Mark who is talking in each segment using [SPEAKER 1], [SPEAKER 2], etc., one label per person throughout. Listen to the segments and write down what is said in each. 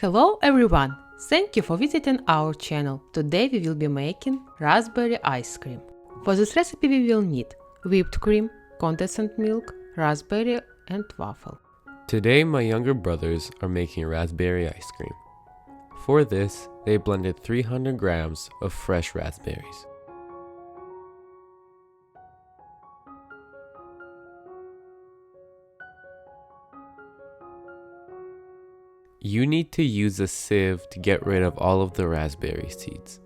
[SPEAKER 1] Hello everyone! Thank you for visiting our channel. Today we will be making raspberry ice cream. For this recipe we will need whipped cream, condensed milk, raspberry and waffle.
[SPEAKER 2] Today my younger brothers are making raspberry ice cream. For this, they blended 300 grams of fresh raspberries. You need to use a sieve to get rid of all of the raspberry seeds.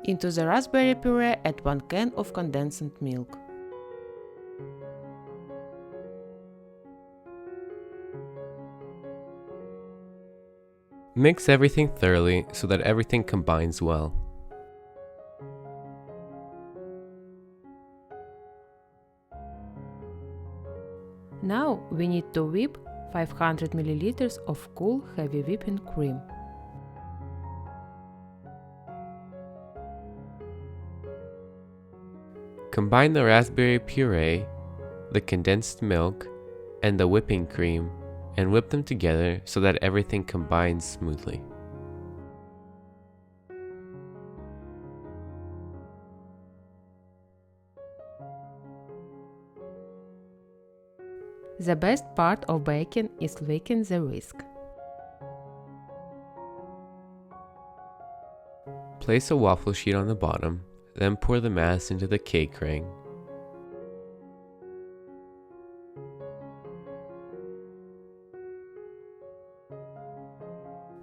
[SPEAKER 1] Into the raspberry puree add 1 can of condensed milk.
[SPEAKER 2] Mix everything thoroughly so that everything combines well.
[SPEAKER 1] Now we need to whip 500 ml of cool heavy whipping cream.
[SPEAKER 2] Combine the raspberry puree, the condensed milk, and the whipping cream and whip them together so that everything combines smoothly.
[SPEAKER 1] The best part of baking is licking the whisk.
[SPEAKER 2] Place a waffle sheet on the bottom, then pour the mass into the cake ring.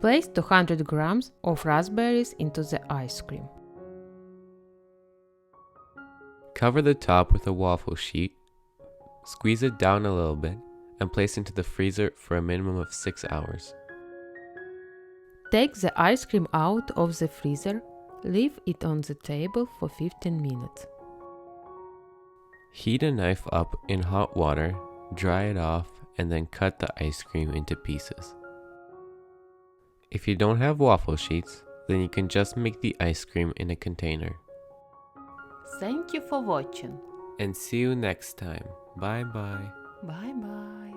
[SPEAKER 1] Place 200 grams of raspberries into the ice cream.
[SPEAKER 2] Cover the top with a waffle sheet, squeeze it down a little bit, and place into the freezer for a minimum of 6 hours.
[SPEAKER 1] Take the ice cream out of the freezer, leave it on the table for 15 minutes.
[SPEAKER 2] Heat a knife up in hot water, dry it off, and then cut the ice cream into pieces. If you don't have waffle sheets, then you can just make the ice cream in a container.
[SPEAKER 1] Thank you for watching.
[SPEAKER 2] And see you next time. Bye bye.
[SPEAKER 1] Bye bye.